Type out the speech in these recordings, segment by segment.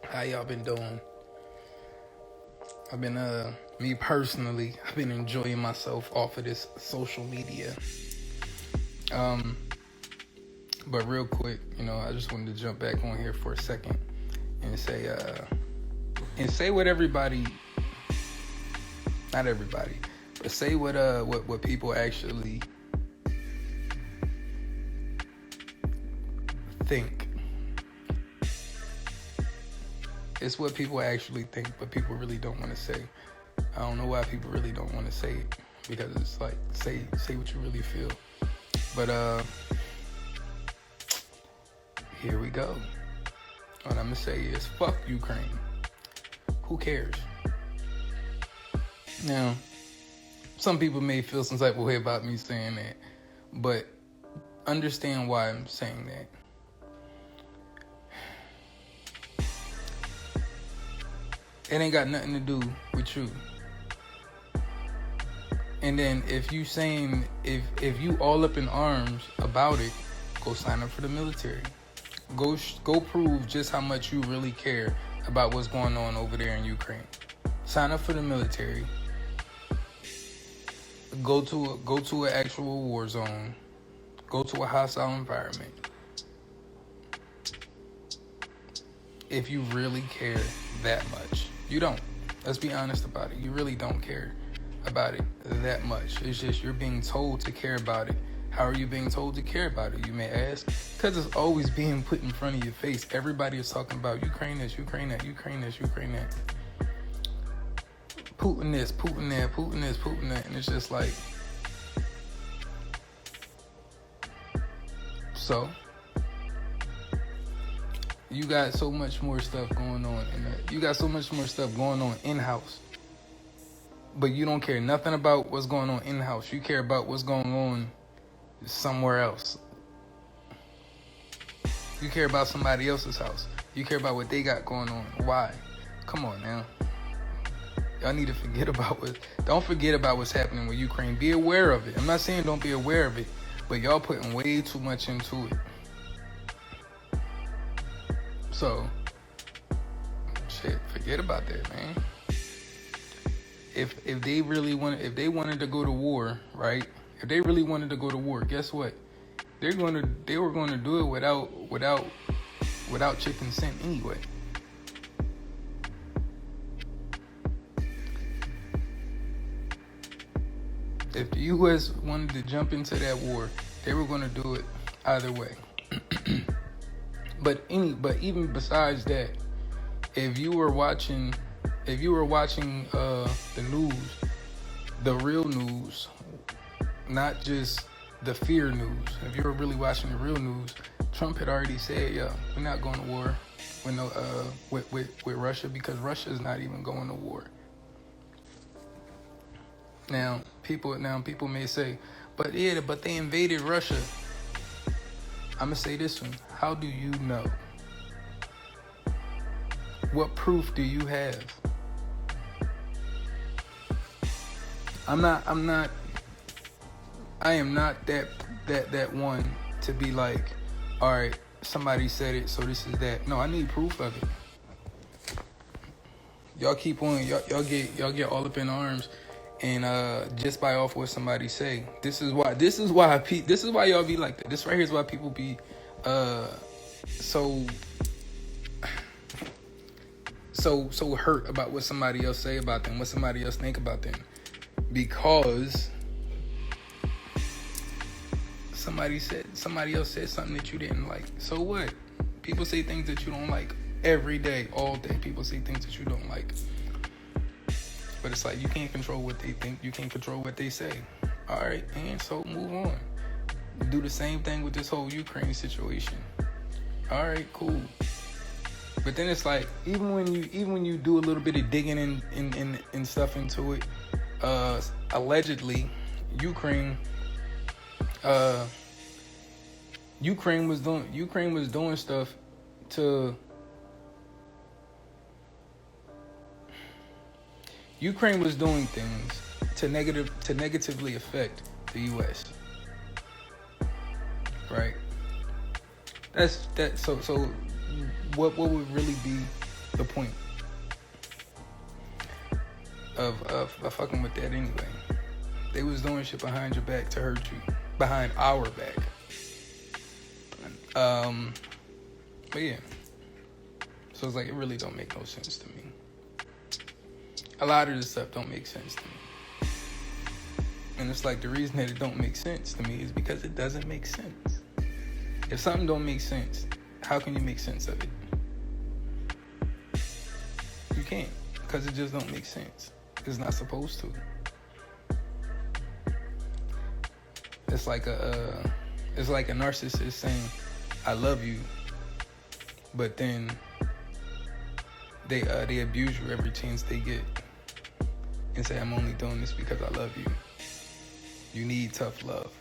How y'all been doing? I've been me personally, I've been enjoying myself off of this social media. Um but real quick, I just wanted to jump back on here for a second and say what everybody, not everybody, but say what people actually think. It's what people actually think, but people really don't want to say. I don't know why people really don't want to say it, because it's like, say what you really feel. But here we go. What I'm gonna say is fuck Ukraine. Who cares? Now, some people may feel some type of way about me saying that, but understand why I'm saying that. It ain't got nothing to do with you. And then if you all up in arms about it, go sign up for the military. Go prove just how much you really care about what's going on over there in Ukraine. Sign up for the military. Go to an actual war zone. Go to a hostile environment. If you really care that much. You don't. Let's be honest about it. You really don't care about it that much. It's just you're being told to care about it. How are you being told to care about it, you may ask? Because it's always being put in front of your face. Everybody is talking about Ukraine this, Ukraine that, Ukraine this, Ukraine that. Putin this, Putin that, Putin this, Putin that. And it's just like... So... You got so much more stuff going on you got so much more stuff going on in-house. But you don't care nothing about what's going on in-house. You care about what's going on somewhere else. You care about somebody else's house. You care about what they got going on. Why? Come on now. Y'all need to don't forget about what's happening with Ukraine. Be aware of it. I'm not saying don't be aware of it, but y'all putting way too much into it. So, forget about that, man. If they wanted to go to war, right? If they really wanted to go to war, guess what? They were going to do it without chick consent anyway. If the U.S. wanted to jump into that war, they were going to do it either way. But even besides that, if you were watching the news, the real news, not just the fear news. If you were really watching the real news, Trump had already said, "Yeah, we're not going to war with Russia, because Russia is not even going to war." Now people may say, "But they invaded Russia." I'm gonna say this one. How do you know? What proof do you have? I am not that one to be like, all right, somebody said it, so this is that. No, I need proof of it. Y'all keep on, y'all get all up in arms and just buy off what somebody say. This is why y'all be like that. This right here is why people be so hurt about what somebody else say about them, what somebody else think about them, because somebody else said something that you didn't like. So what? People say things that you don't like every day, all day. People say things that you don't like. But it's like, you can't control what they think. You can't control what they say. All right, and so move on. Do the same thing with this whole Ukraine situation. All right, cool. But then it's like, even when you do a little bit of digging in stuff into it, allegedly, Ukraine was doing stuff to. Ukraine was doing things to negatively affect the U.S. Right? So what would really be the point of fucking with that anyway. They was doing shit behind your back to hurt you, behind our back. But yeah, so it's like it really don't make no sense to me. A lot of this stuff don't make sense to me, and it's like the reason that it don't make sense to me is because it doesn't make sense. If something don't make sense, how can you make sense of it? You can't, because it just don't make sense. It's not supposed to. It's like a narcissist saying, "I love you," but then they abuse you every chance they get and say, "I'm only doing this because I love you." You need tough love.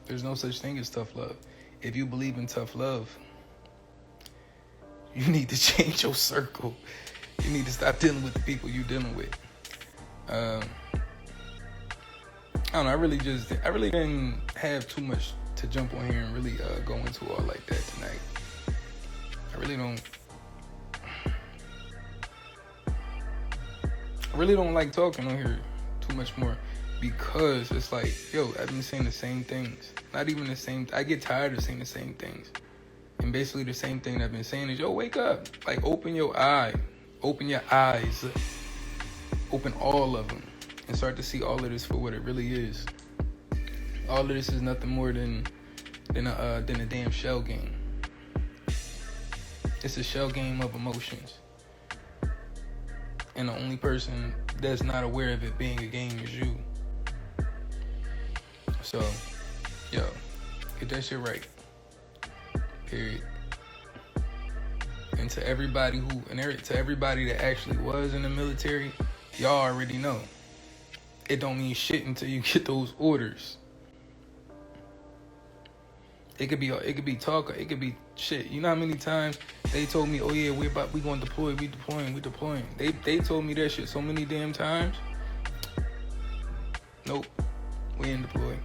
There's no such thing as tough love. If you believe in tough love, you need to change your circle. You need to stop dealing with the people you're dealing with. I don't know. I really didn't have too much to jump on here and really go into all like that tonight. I really don't like talking on here too much more, because it's like, yo, I've been saying the same things. Not even the same. I get tired of saying the same things. And basically the same thing I've been saying is, yo, wake up. Like, open your eye. Open your eyes. Open all of them. And start to see all of this for what it really is. All of this is nothing more than a damn shell game. It's a shell game of emotions. And the only person that's not aware of it being a game is you. So, yo, get that shit right. Period. And to everybody that actually was in the military, y'all already know. It don't mean shit until you get those orders. It could be talk, or it could be shit. You know how many times they told me, "Oh yeah, we going to deploy, we deploying." They told me that shit so many damn times. Nope, we ain't deploy.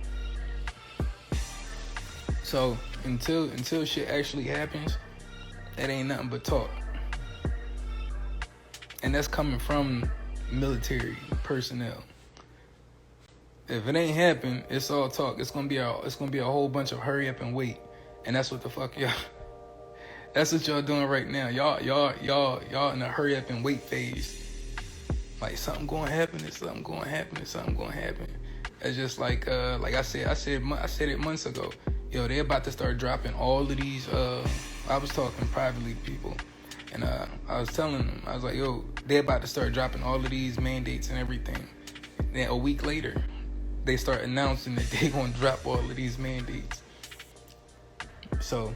So until shit actually happens, that ain't nothing but talk. And that's coming from military personnel. If it ain't happen, it's all talk. It's gonna be a whole bunch of hurry up and wait. And that's what the fuck y'all. That's what y'all doing right now. Y'all in a hurry up and wait phase. Like, something gonna happen. It's something gonna happen. It's something gonna happen. It's just like I said it months ago. Yo, they're about to start dropping all of these. I was talking privately to people, and I was telling them, I was like, yo, they're about to start dropping all of these mandates and everything. Then a week later, they start announcing that they're gonna drop all of these mandates. So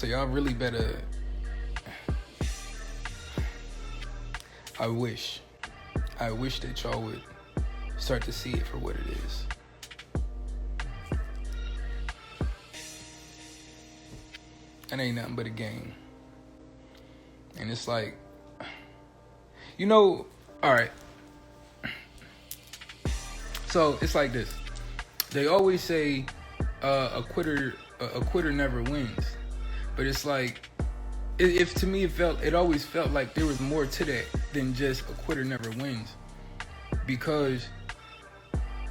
y'all really better. I wish that y'all would start to see it for what it is. It ain't nothing but a game. And it's like, all right. So it's like this. They always say a quitter never wins. But it's like, if to me it always felt like there was more to that than just a quitter never wins. Because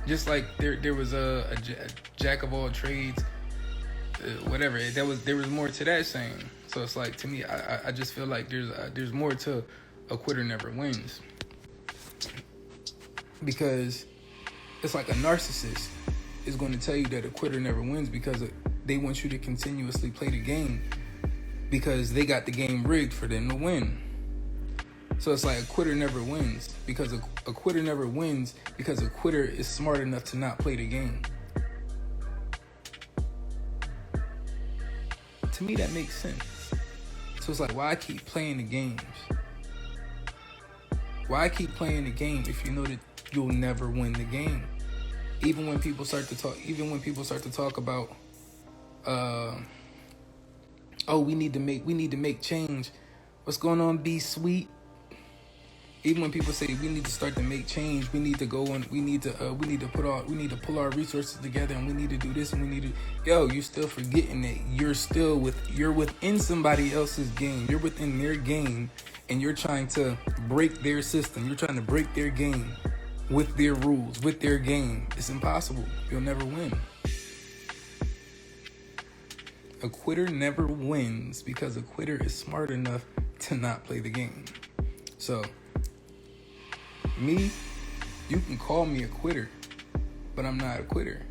just like there was a jack of all trades, whatever, there was more to that saying. So it's like, to me, I just feel like there's more to a quitter never wins. Because it's like a narcissist is going to tell you that a quitter never wins because they want you to continuously play the game because they got the game rigged for them to win. So it's like a quitter never wins because a quitter never wins because a quitter is smart enough to not play the game. To me, that makes sense. So it's like, why keep playing the games? Why keep playing the game if you know that you'll never win the game? Even when people start to talk about, we need to make change. What's going on, B Sweet? Even when people say we need to start to make change, we need to go and we need to pull our resources together, and we need to do this, and we need to, you're still forgetting that you're within somebody else's game. You're within their game, and you're trying to break their system. You're trying to break their game with their rules, with their game. It's impossible. You'll never win. A quitter never wins because a quitter is smart enough to not play the game. So, me, you can call me a quitter, but I'm not a quitter.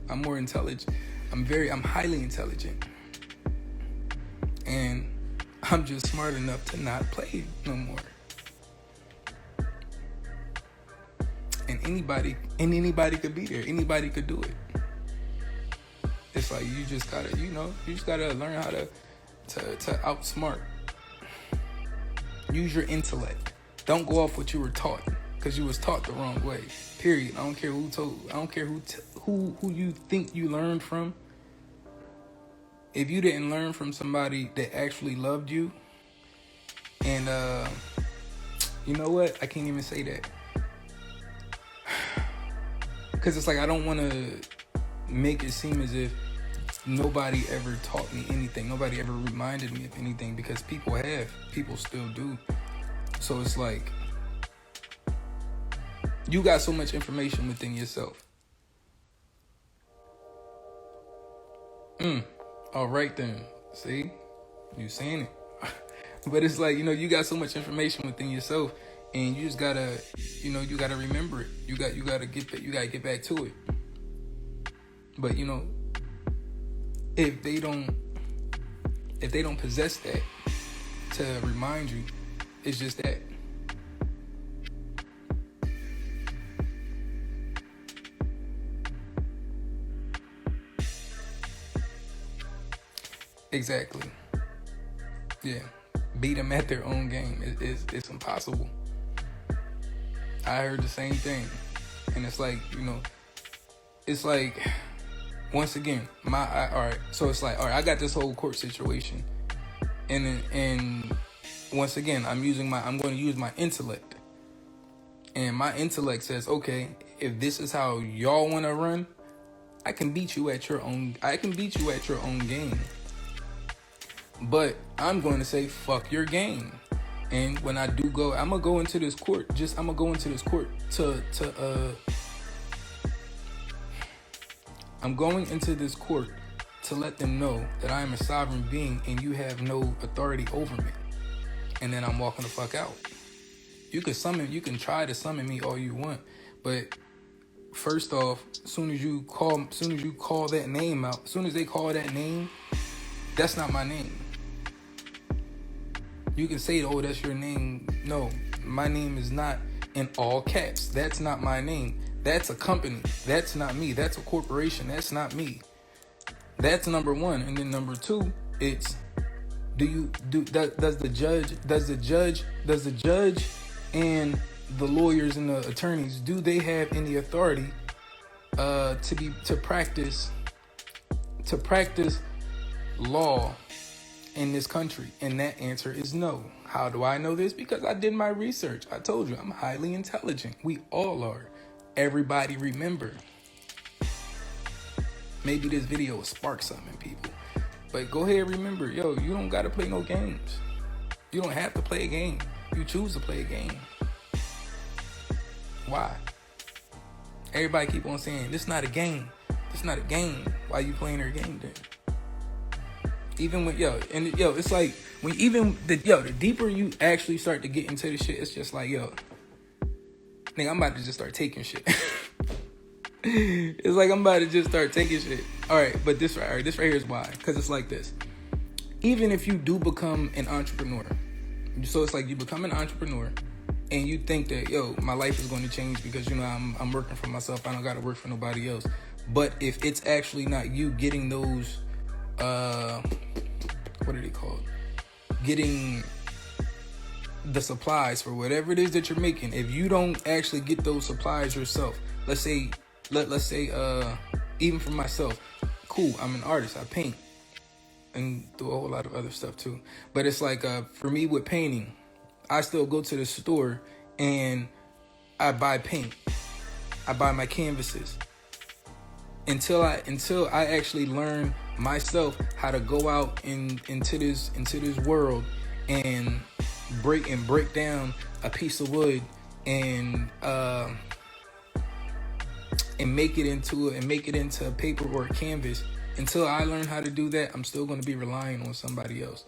I'm more intelligent. I'm highly intelligent. And I'm just smart enough to not play no more. And anybody could be there. Anybody could do it. It's like you just gotta learn how to outsmart. Use your intellect. Don't go off what you were taught, because you was taught the wrong way. Period. I don't care who told. I don't care who you think you learned from. If you didn't learn from somebody that actually loved you, and you know what? I can't even say that, because it's like I don't want to make it seem as if nobody ever taught me anything. Nobody ever reminded me of anything, because people still do. So it's like you got so much information within yourself. All right then. See? You saying it. But it's like, you got so much information within yourself, and you just gotta, you gotta remember it. You gotta get back to it. But if they don't possess that to remind you, it's just that. Exactly. Yeah. Beat them at their own game. It's impossible. I heard the same thing. And it's like, it's like, once again, so it's like, all right, I got this whole court situation. And once again, I'm going to use my intellect. And my intellect says, okay, if this is how y'all want to run, I can beat you at your own game. But I'm going to say, fuck your game. And when I do go, I'm going to go into this court I'm going into this court to let them know that I am a sovereign being and you have no authority over me. And then I'm walking the fuck out. You can try to summon me all you want, but first off, as soon as you call that name out, as soon as they call that name, that's not my name. You can say, oh, that's your name. No, my name is not in all caps. That's not my name. That's a company. That's not me. That's a corporation. That's not me. That's number one. And then number two, it's does the judge and the lawyers and the attorneys, do they have any authority to practice law in this country? And that answer is no. How do I know this? Because I did my research. I told you, I'm highly intelligent. We all are. Everybody remember. Maybe this video will spark something in people. But go ahead, remember, you don't gotta play no games. You don't have to play a game. You choose to play a game. Why? Everybody keep on saying, this not a game. It's not a game. Why you playing their game then? Even when, it's like, when the deeper you actually start to get into the shit, it's just like, nigga, I'm about to just start taking shit. It's like I'm about to just start taking shit. All right, but this right here is why. Because it's like this. Even if you do become an entrepreneur, so it's like you become an entrepreneur and you think that, my life is going to change because, I'm working for myself. I don't got to work for nobody else. But if it's actually not you getting those, what are they called? Getting the supplies for whatever it is that you're making. If you don't actually get those supplies yourself, let's say, even for myself, cool, I'm an artist, I paint and do a whole lot of other stuff too. But it's like, for me with painting, I still go to the store and I buy paint. I buy my canvases. Until I actually learn myself how to go out into this world and break down a piece of wood and make it into a paper or a canvas. Until I learn how to do that, I'm still going to be relying on somebody else.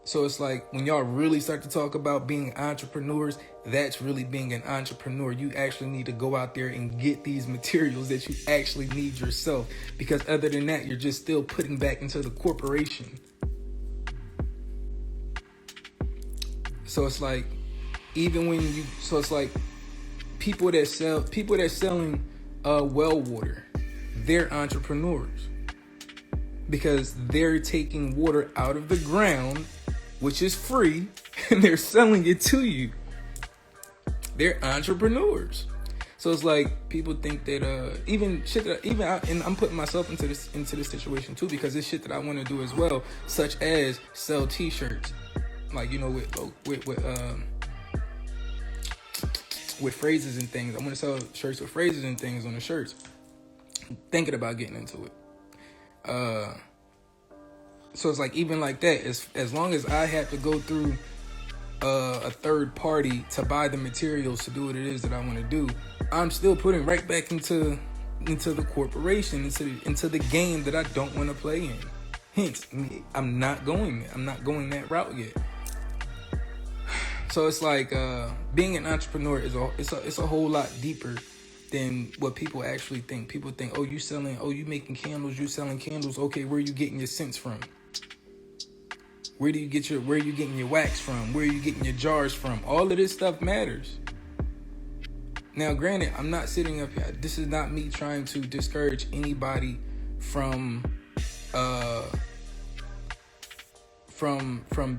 So it's like when y'all really start to talk about being entrepreneurs, that's really being an entrepreneur. You actually need to go out there and get these materials that you actually need yourself. Because other than that, you're just still putting back into the corporation. So it's like, it's like people that selling well water, they're entrepreneurs. Because they're taking water out of the ground, which is free, and they're selling it to you. They're entrepreneurs. So it's like people think that and I'm putting myself into this situation too, because it's shit that I want to do as well, such as sell T-shirts, like, you know, with phrases and things. I want to sell shirts with phrases and things on the shirts. I'm thinking about getting into it. So it's like, even like that, as long as I have to go through a third party to buy the materials to do what it is that I want to do, I'm still putting right back into the corporation, into the game that I don't want to play in. Hence, I'm not going that route yet. So it's like being an entrepreneur it's a whole lot deeper than what people actually think. People think, you making candles, you selling candles. Okay, where are you getting your scents from? Where are you getting your wax from? Where are you getting your jars from? All of this stuff matters. Now, granted, I'm not sitting up here. This is not me trying to discourage anybody from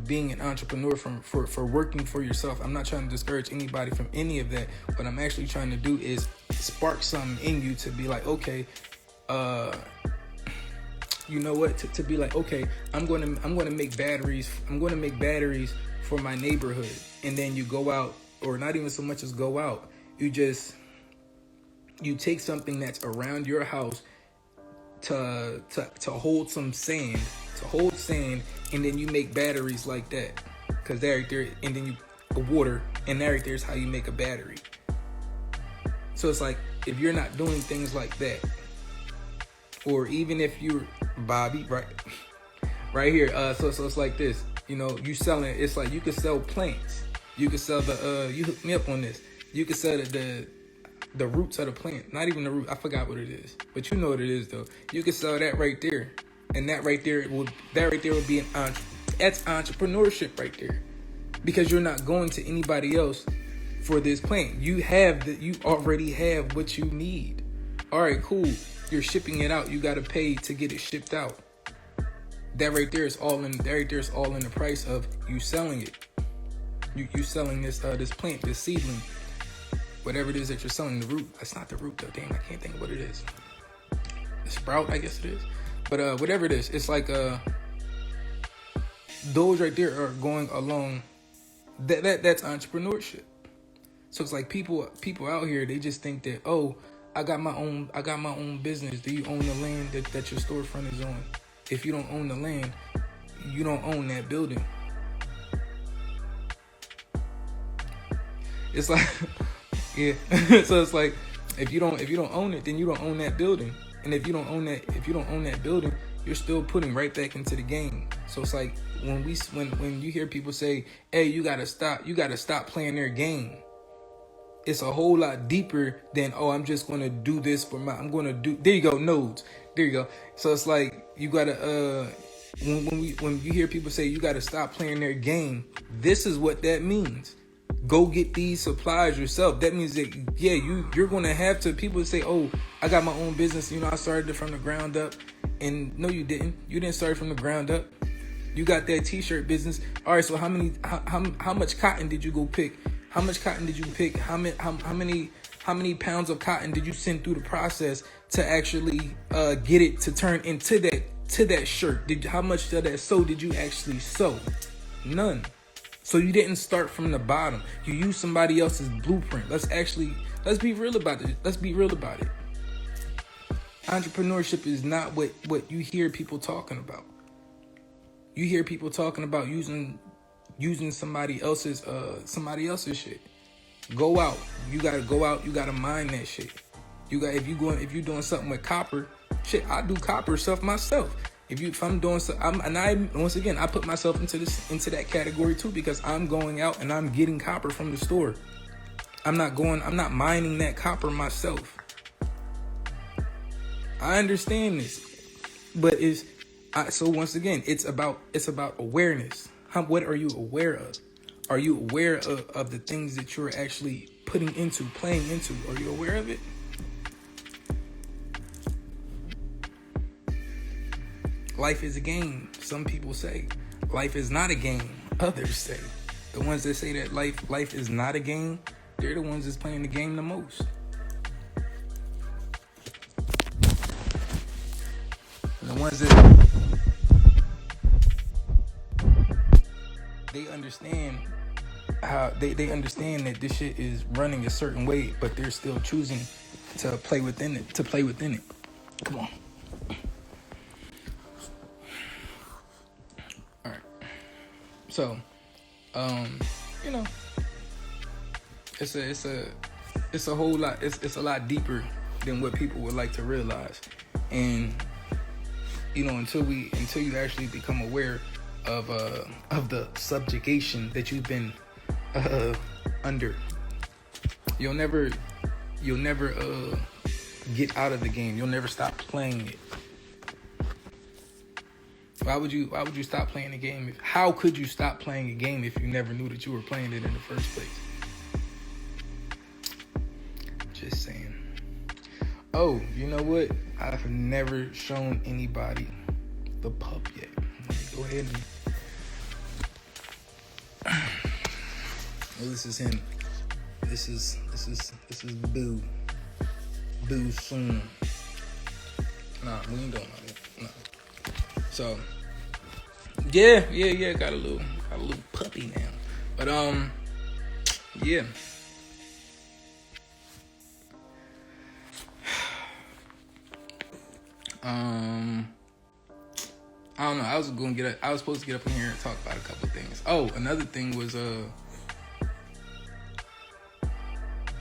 being an entrepreneur, for working for yourself. I'm not trying to discourage anybody from any of that. What I'm actually trying to do is spark something in you to be like, okay, you know what? To be like, okay, I'm going to make batteries. I'm going to make batteries for my neighborhood. And then you go out, or not even so much as go out. You take something that's around your house to hold some sand, and then you make batteries like that. Because that right there, and then you water, and that right there is how you make a battery. So it's like, if you're not doing things like that, or even if you're Bobby, right here, so it's like this, you know, you selling, it's like you could sell plants. You could sell you hooked me up on this. You could sell the roots of the plant. Not even the root. I forgot what it is, but you know what it is though. You could sell that right there, and that right there would be that's entrepreneurship right there, because you're not going to anybody else for this plant. You already have what you need. All right, cool. You're shipping it out. You got to pay to get it shipped out. That right there is all in. That right there is all in the price of you selling it. You selling this plant, this seedling. Whatever it is that you're selling, the root. That's not the root though. Damn, I can't think of what it is. The sprout, I guess it is. But whatever it is, it's like those right there are going along. That's entrepreneurship. So it's like people out here, they just think that, oh, I got my own business. Do you own the land that your storefront is on? If you don't own the land, you don't own that building. It's like yeah. So it's like, if you don't own it, then you don't own that building. And if you don't own that building, you're still putting right back into the game. So it's like when you hear people say, "Hey, you gotta stop playing their game." It's a whole lot deeper than, oh, I'm just gonna do this for there you go, nodes. There you go. So it's like you gotta when you hear people say you gotta stop playing their game, this is what that means. Go get these supplies yourself. That means that, yeah, you're going to have to, people say, oh, I got my own business. You know, I started it from the ground up. And no, you didn't. You didn't start from the ground up. You got that T-shirt business. All right, so how much cotton did you go pick? How much cotton did you pick? How many pounds of cotton did you send through the process to actually get it to turn into that shirt? How much of that sew did you actually sew? None. So you didn't start from the bottom. You used somebody else's blueprint. Let's be real about it. Let's be real about it. Entrepreneurship is not what you hear people talking about. You hear people talking about using somebody else's shit. Go out. You gotta go out. You gotta mine that shit. If you're doing something with copper, shit, I do copper stuff myself. If I'm doing so, I put myself into that category too, because I'm going out and I'm getting copper from the store. I'm not mining that copper myself. I understand this, but so once again, it's about awareness. What are you aware of? Are you aware of the things that you're actually playing into? Are you aware of it? Life is a game. Some people say life is not a game. Others say. The ones that say that life is not a game, they're the ones that's playing the game the most. The ones that they understand how they understand that this shit is running a certain way, but they're still choosing to play within it. Come on. All right. So, it's a whole lot. It's a lot deeper than what people would like to realize, and until you actually become aware of the subjugation that you've been under, you'll never get out of the game. You'll never stop playing it. Why would you stop playing the game? How could you stop playing a game if you never knew that you were playing it in the first place? Just saying. Oh, you know what? I've never shown anybody the pup yet. Let me go ahead and... Well, this is him. This is Boo. Boo soon. Nah, we ain't doing all that. Nah. So, yeah, got a little puppy now. But yeah. I don't know. I was supposed to get up in here and talk about a couple of things. Oh, another thing was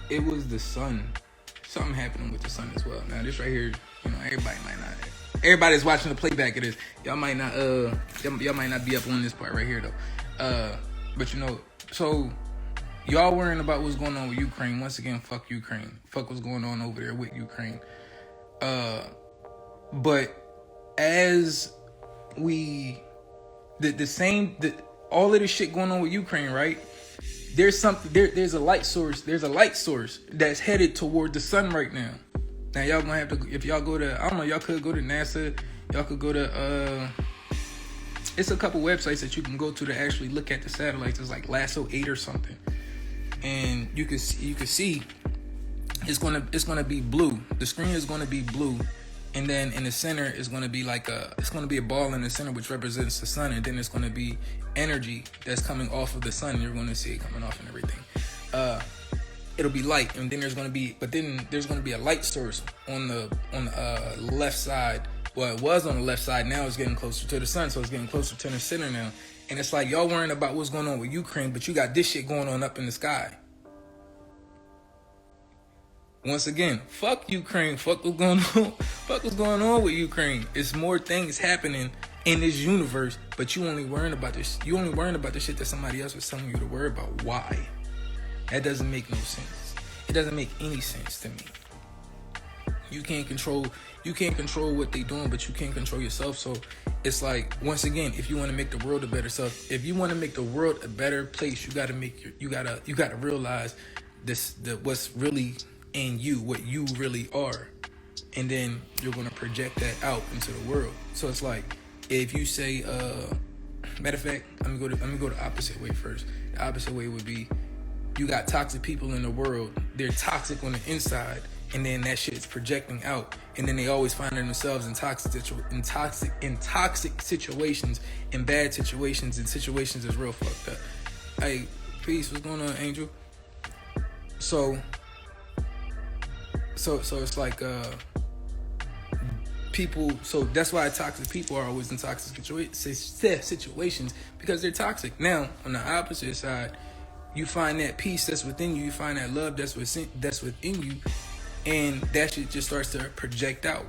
it was the sun. Something happening with the sun as well. Now this right here, everybody's watching the playback of this. Y'all might not be up on this part right here though. But so y'all worrying about what's going on with Ukraine. Once again, fuck Ukraine. Fuck what's going on over there with Ukraine. But as all of this shit going on with Ukraine, right? There's a light source that's headed toward the sun right now. Now y'all gonna have to, if y'all go to, I don't know, y'all could go to NASA, y'all could go to it's a couple websites that you can go to actually look at the satellites. It's like Lasso 8 or something, and you can see it's gonna be blue. The screen is gonna be blue, and then in the center is gonna be it's gonna be a ball in the center which represents the sun, and then it's gonna be energy that's coming off of the sun. You're gonna see it coming off and everything. It'll be light, and then there's gonna be a light source on the left side. Well, it was on the left side. Now it's getting closer to the sun, so it's getting closer to the center now. And it's like y'all worrying about what's going on with Ukraine, but you got this shit going on up in the sky. Once again, fuck Ukraine. Fuck what's going on. Fuck what's going on with Ukraine. It's more things happening in this universe, but you only worrying about this. You only worrying about the shit that somebody else was telling you to worry about. Why? That doesn't make no sense. It doesn't make any sense to me. You can't control what they doing, but you can't control yourself. So it's like, once again, if you want to make the world a better self, if you want to make the world a better place, you gotta realize what's really in you, what you really are, and then you're gonna project that out into the world. So it's like, if you say, matter of fact, let me go the opposite way first. The opposite way would be, you got toxic people in the world. They're toxic on the inside, and then that shit is projecting out, and then they always find themselves in toxic situations, in bad situations, and situations that's real fucked up. Hey, peace. What's going on, Angel? So it's like people. So that's why toxic people are always in toxic situations, because they're toxic. Now, on the opposite side, you find that peace that's within you. You find that love that's within you, and that shit just starts to project out.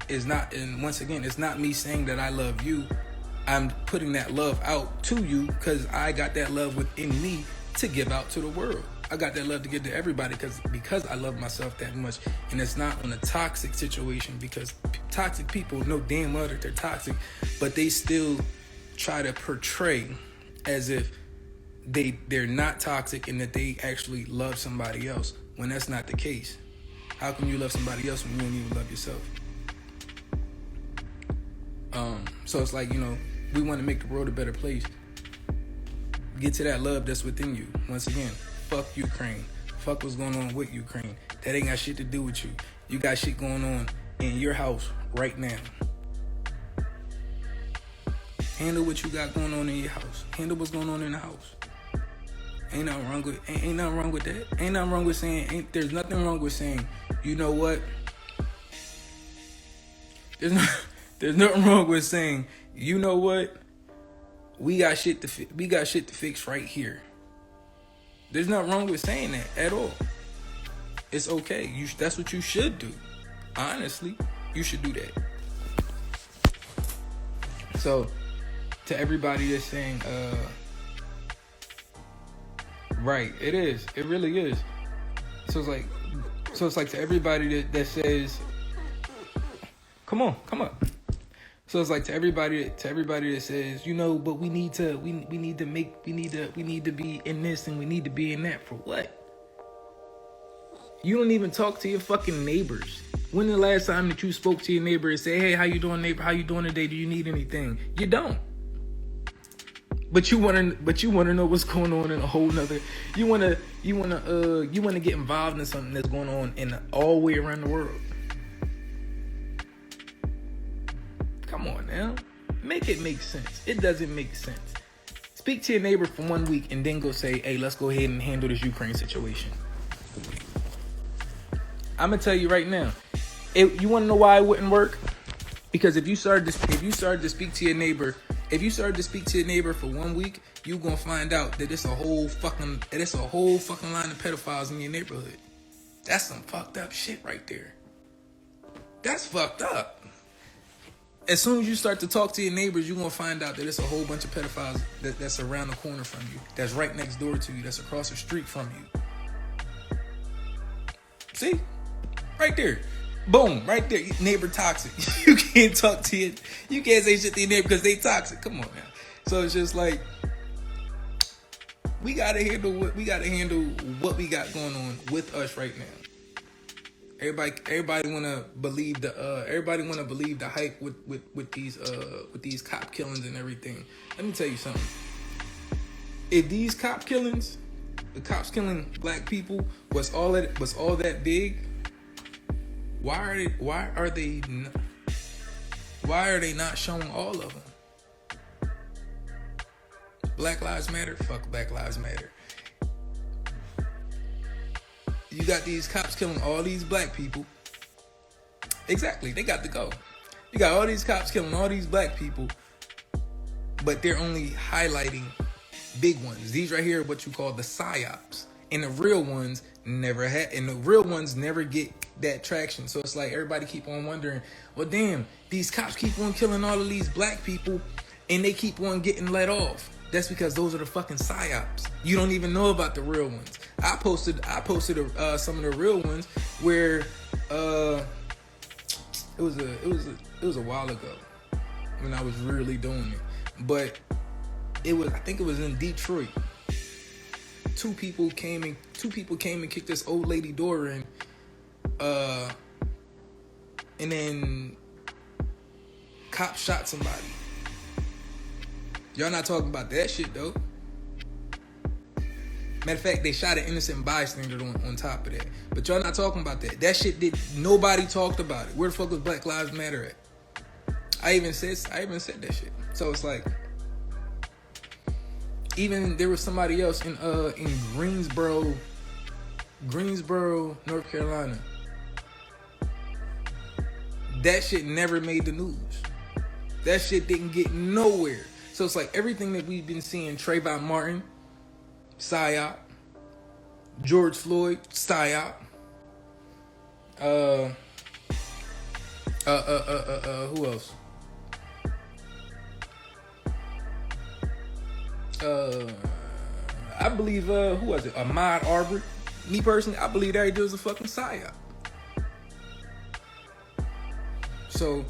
It's not, and once again, it's not me saying that I love you. I'm putting that love out to you because I got that love within me to give out to the world. I got that love to give to everybody because I love myself that much. And it's not on a toxic situation, because toxic people know damn well that they're toxic, but they still try to portray as if they're not toxic and that they actually love somebody else, when that's not the case. How can you love somebody else when you don't even love yourself? So it's like, we want to make the world a better place. Get to that love that's within you. Once again, fuck Ukraine. Fuck what's going on with Ukraine. That ain't got shit to do with you. You got shit going on in your house right now. Handle what you got going on in your house. Handle what's going on in the house. Ain't nothing wrong with that. Ain't nothing wrong with saying, there's nothing wrong with saying, you know what? There's nothing wrong with saying, you know what? We got shit to fix right here. There's nothing wrong with saying that at all. It's okay. That's what you should do. Honestly, you should do that. So, to everybody that's saying, right, it is. It really is. So it's like to everybody that says, come up. So it's like to everybody that says, but we need to be in this and we need to be in that. For what? You don't even talk to your fucking neighbors. When the last time that you spoke to your neighbor and say, hey, how you doing, neighbor? How you doing today? Do you need anything? You don't. But you wanna know what's going on in a whole nother. You wanna get involved in something that's going on all the way around the world. Come on now. Make it make sense. It doesn't make sense. Speak to your neighbor for 1 week and then go say, hey, let's go ahead and handle this Ukraine situation. I'm going to tell you right now. You want to know why it wouldn't work? Because if you started to speak to your neighbor for 1 week, you're going to find out that it's a whole fucking line of pedophiles in your neighborhood. That's some fucked up shit right there. That's fucked up. As soon as you start to talk to your neighbors, you're going to find out that it's a whole bunch of pedophiles that's around the corner from you, that's right next door to you, that's across the street from you. See? Right there. Boom. Right there. Neighbor toxic. You can't talk to you. You can't say shit to your neighbor because they toxic. Come on now. So it's just like, we gotta handle what we got going on with us right now. Everybody wanna believe the hype with these cop killings and everything. Let me tell you something. If these cop killings, the cops killing black people, was all that big, why are they not showing all of them? Black Lives Matter? Fuck Black Lives Matter. You got these cops killing all these black people. Exactly, they got to go. You got all these cops killing all these black people, but they're only highlighting big ones. These right here are what you call the psyops. And the real ones never get that traction. So it's like everybody keep on wondering, well, damn, these cops keep on killing all of these black people and they keep on getting let off. That's because those are the fucking psyops. You don't even know about the real ones. I posted some of the real ones where it was a while ago when I was really doing it, but I think it was in Detroit. Two people came and kicked this old lady door in, and then cops shot somebody. Y'all not talking about that shit though. Matter of fact, they shot an innocent bystander on top of that. But y'all not talking about that. That shit nobody talked about it. Where the fuck was Black Lives Matter at? I even said that shit. So it's like, Even there was somebody else in Greensboro, North Carolina. That shit never made the news. That shit didn't get nowhere. So it's like everything that we've been seeing, Trayvon Martin, PSYOP, George Floyd, PSYOP, who else? I believe, who was it? Ahmaud Arbery. Me personally, I believe that he was a fucking PSYOP. So,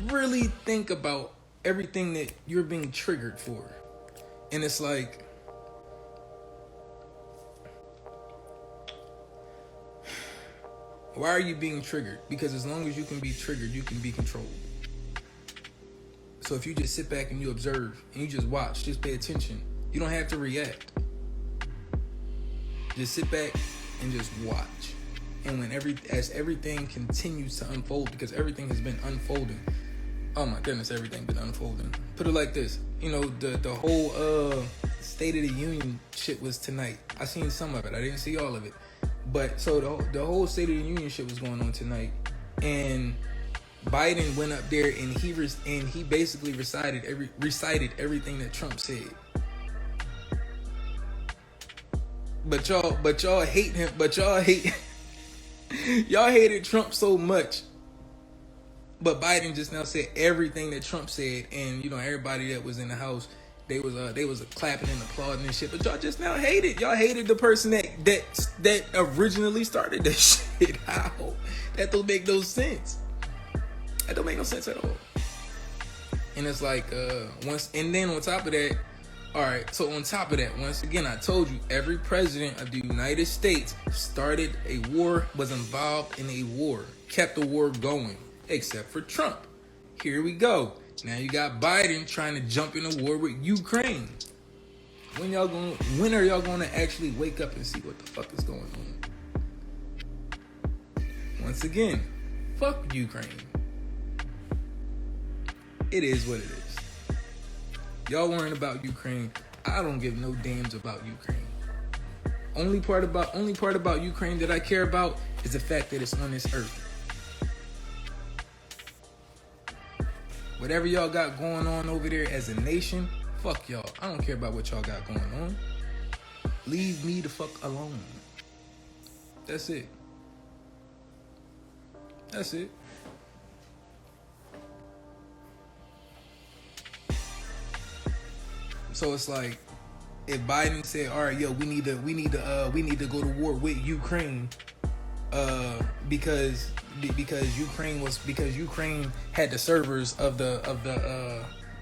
really think about everything that you're being triggered for. And it's like, why are you being triggered? Because as long as you can be triggered, you can be controlled. So if you just sit back and you observe and you just watch, just pay attention, you don't have to react. Just sit back and just watch. And as everything continues to unfold, because everything has been unfolding. Oh my goodness, everything been unfolding. Put it like this, the whole State of the Union shit was tonight. I seen some of it. I didn't see all of it. But so the whole State of the Union shit was going on tonight, and Biden went up there and he basically recited everything that Trump said. But y'all hate him. But y'all hated Trump so much. But Biden just now said everything that Trump said, and everybody that was in the house, they was clapping and applauding and shit. But y'all just now hated. Y'all hated the person that originally started that shit. How? That don't make no sense. That don't make no sense at all. And it's like then on top of that, all right. So on top of that, once again, I told you every president of the United States started a war, was involved in a war, kept the war going, except for Trump. Here we go. Now you got Biden trying to jump in a war with Ukraine. When are y'all going to actually wake up and see what the fuck is going on? Once again, fuck Ukraine. It is what it is. Y'all worrying about Ukraine. I don't give no damns about Ukraine. Only part about Ukraine that I care about is the fact that it's on this earth. Whatever y'all got going on over there as a nation, fuck y'all. I don't care about what y'all got going on. Leave me the fuck alone. That's it. That's it. So it's like, if Biden said, "All right, yo, we need to go to war with Ukraine," because Ukraine had the servers of the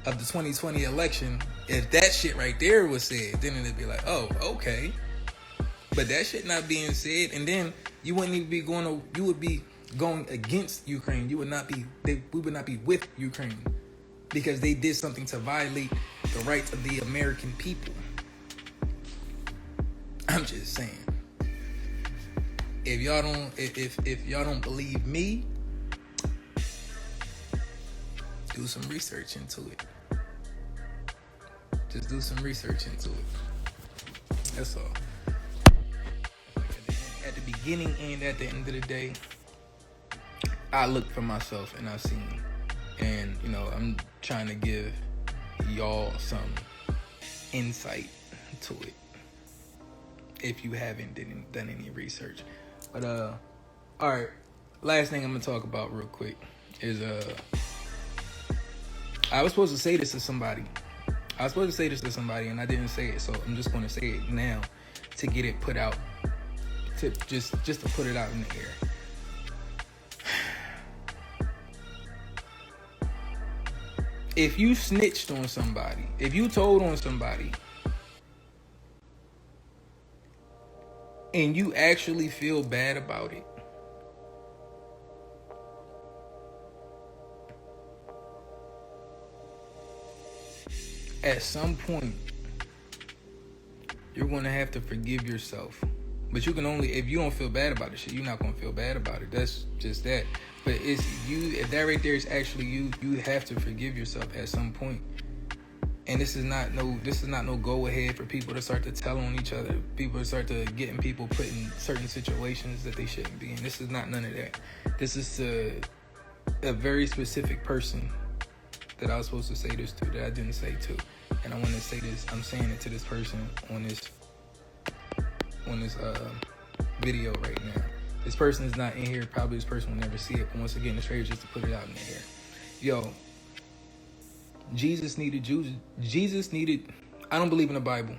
2020 election. If that shit right there was said, then it'd be like, oh, okay. But that shit not being said, and then you wouldn't even be you would be going against Ukraine. We would not be with Ukraine because they did something to violate the rights of the American people. I'm just saying. If y'all don't believe me, do some research into it. Just do some research into it. That's all. At the beginning and at the end of the day, I look for myself and I've seen. And, I'm trying to give y'all some insight to it if you haven't done any research. But alright, last thing I'm gonna talk about real quick is I was supposed to say this to somebody and I didn't say it, so I'm just gonna say it now to get it put out, to just to put it out in the air. If you snitched on somebody, if you told on somebody, and you actually feel bad about it, at some point, you're going to have to forgive yourself. But you can only, if you don't feel bad about it, shit, you're not going to feel bad about it. That's just that. But it's you, if that right there is actually you have to forgive yourself at some point. And this is not no go ahead for people to start to tell on each other. People to start to getting people put in certain situations that they shouldn't be in. This is not none of that. This is a very specific person that I was supposed to say this to that I didn't say to. And I want to say this. I'm saying it to this person on this video right now. This person is not in here. Probably this person will never see it. But once again, it's straight just to put it out in the air. Yo, Jesus needed Judas. Jesus needed. I don't believe in the Bible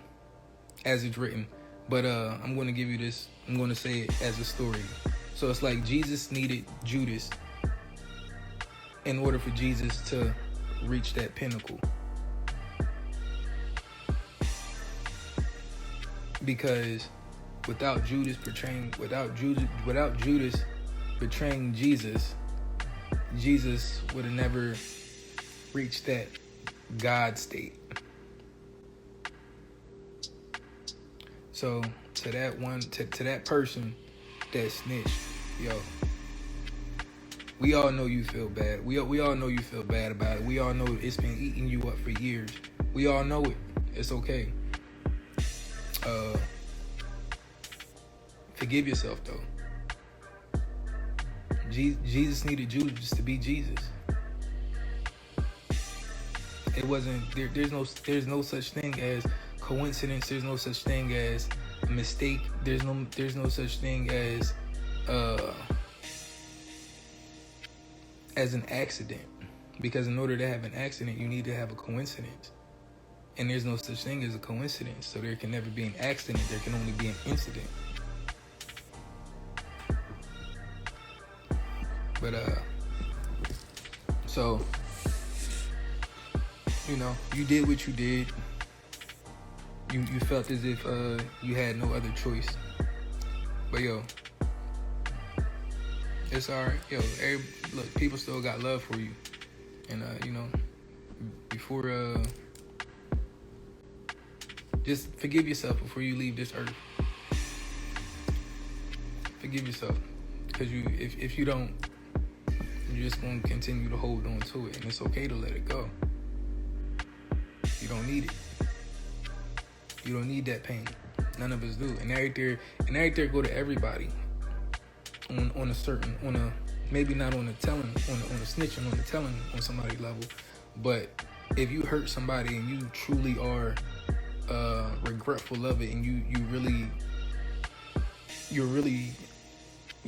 as it's written, but I'm going to give you this. I'm going to say it as a story. So it's like Jesus needed Judas in order for Jesus to reach that pinnacle. Because without Judas betraying Jesus, Jesus would have never reached that God state. So to that person that snitched, yo, we all know you feel bad. We all know you feel bad about it. We all know it's been eating you up for years. We all know it. It's okay. Forgive yourself though. Jesus needed Judas to be Jesus. It wasn't there. There's no such thing as coincidence. There's no such thing as a mistake. There's no such thing as an accident. Because in order to have an accident, you need to have a coincidence. And there's no such thing as a coincidence. So there can never be an accident. There can only be an incident. But so, you know, you did what you did. You felt as if you had no other choice. But yo, it's alright. Yo, look, people still got love for you. And you know, before just forgive yourself before you leave this earth. Forgive yourself. Because if you don't, you're just going to continue to hold on to it. And it's okay to let it go. You don't need it. You don't need that pain. None of us do. And that right there go to everybody. On a maybe not on the telling, on the snitching, on the telling on somebody level. But if you hurt somebody and you truly are regretful of it, and you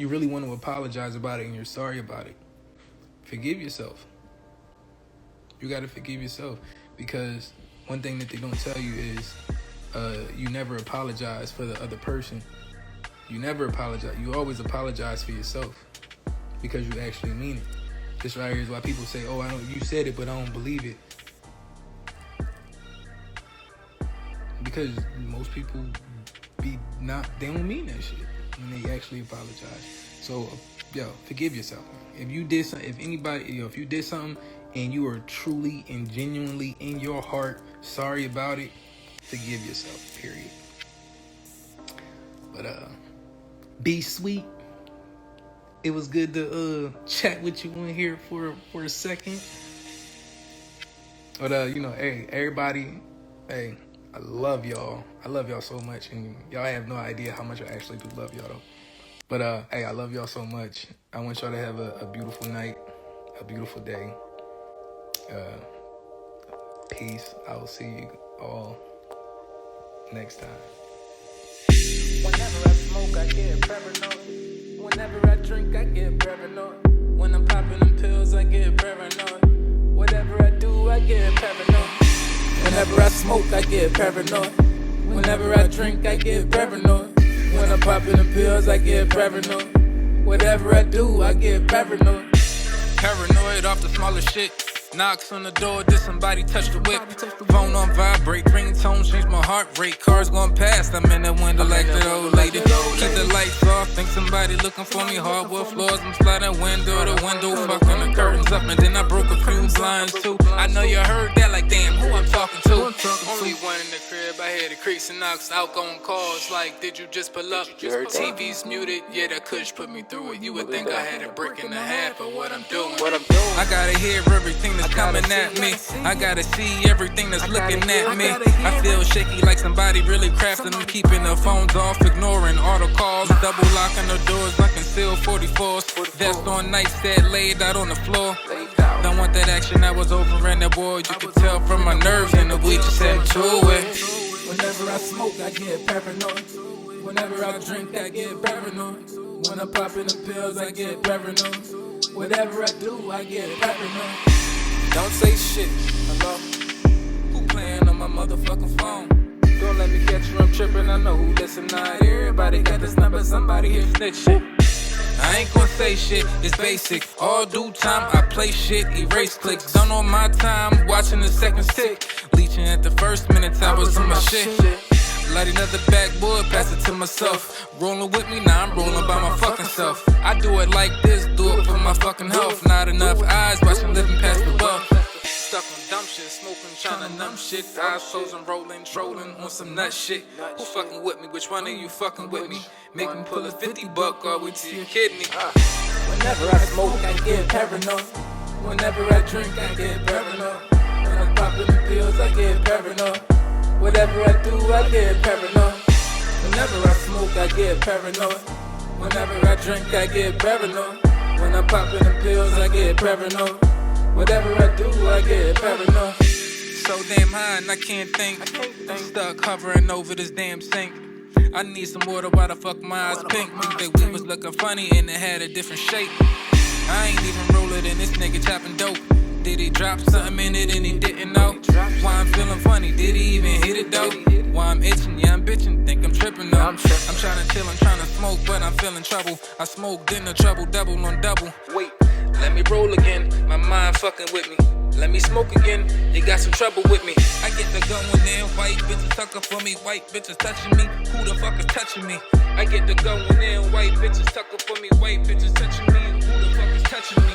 really want to apologize about it, and you're sorry about it, forgive yourself. You got to forgive yourself, because one thing that they don't tell you is you never apologize for the other person. You never apologize. You always apologize for yourself, because you actually mean it. This right here is why people say, "Oh, you said it, but I don't believe it." Because most people they don't mean that shit when they actually apologize. So, yo, forgive yourself. If you did something, if you did something and you are truly and genuinely in your heart sorry about it, forgive yourself, period. But be sweet. It was good to chat with you in here for a second. But you know, hey, everybody, hey, I love y'all. I love y'all so much, and y'all have no idea how much I actually do love y'all though. But hey, I love y'all so much. I want y'all to have a beautiful night, a beautiful day. Peace. I will see you all next time. Whenever I smoke, I get paranoid. Whenever I drink, I get paranoid. When I'm popping them pills, I get paranoid. Whatever I do, I get paranoid. Whenever I smoke, I get paranoid. Whenever I drink, I get paranoid. When I'm popping them pills, I get paranoid. Whatever I do, I get paranoid. Paranoid off the smallest shit. Knocks on the door, did somebody touch the whip? Phone on vibrate, ringtone, change my heart rate. Cars going past, I'm in that window like that old lady. Keep the lights off, think somebody looking for me. Hardwood floors, I'm sliding window to window, fucking the curtains up, and then I broke a few blinds too. I know you heard that, like damn, who I'm talking to? Only one in the crib, I hear the creaks and knocks, outgoing calls like, did you just pull up? TV's muted, yeah, that kush put me through it. You would think I had a brick and a half of what I'm doing. I gotta hear everything that's coming at me. I gotta see everything that's looking at me. I feel shaky like somebody really crafting them, keeping the phones off, ignoring all the calls, double locking the doors, unconcealed 44s. That's on nights that laid out on the floor. Don't want that action that was over in the boy. You could tell from my nerves and the we just into it. Whenever I smoke, I get paranoid. Whenever I drink, I get paranoid. When I'm popping the pills, I get paranoid. Whatever I do, I get paranoid. Don't say shit, hello? Who playing on my motherfucking phone? Don't let me catch you, I'm tripping, I know who listen. Not everybody got this number, somebody here snitching. I ain't gon' say shit, it's basic. All due time, I play shit, erase clicks. Done on my time, watching the seconds tick. Leeching at the first minutes, I was on my shit. Light another backboard, pass it to myself. Rolling with me, now I'm rolling by my fucking self. I do it like this, do it for my fucking health. Not enough eyes, watching living past the wealth. Stuck on dumb shit, smoking, tryna numb shit. Eyes frozen, rolling, trolling on some nut shit. Who fucking with me? Which one of you fucking with me? Make me pull a 50 buck all the way to your kidney. Whenever I smoke, I get paranoid. Whenever I drink, I get paranoid. When I'm popping the pills, I get paranoid. Whatever I do, I get paranoid. Whenever I smoke, I get paranoid. Whenever I drink, I get paranoid. When I'm popping the pills, I get paranoid. Whatever I do, I get paranoid. So damn high and I can't think. Stuck hovering over this damn sink. I need some water, why the fuck my eyes pink? Think that we was looking funny and it had a different shape. I ain't even rollin' and this nigga chopping dope. Did he drop something in it and he didn't know? Why I'm feeling funny, did he even hit it though? Why I'm itching, yeah I'm bitching, think I'm tripping though. I'm trying to chill, I'm trying to smoke, but I'm feeling trouble. I smoke, then the trouble, double on double. Wait, let me roll again, my mind fucking with me. Let me smoke again, you got some trouble with me. I get the gun when they're white bitches tucking for me, white bitches touching me. Who the fuck is touching me? I get the gun when they're white bitches tucking for me, white bitches touching me. Who the fuck is touching me?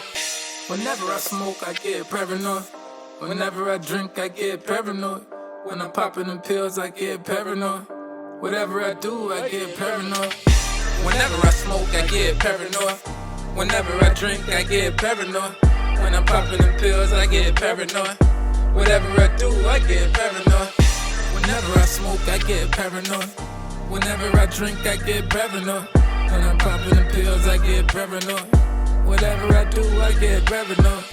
Whenever I smoke, I get paranoid. Whenever I drink, I get paranoid. When I'm popping them pills, I get paranoid. Whatever I do, I get paranoid. Whenever I smoke, I get paranoid. Whenever I drink, I get paranoid. When I'm popping them pills, I get paranoid. Whatever I do, I get paranoid. Whenever I smoke, I get paranoid. Whenever I drink, I get paranoid. When I'm popping them pills, I get paranoid. Whatever I do, I get paranoid.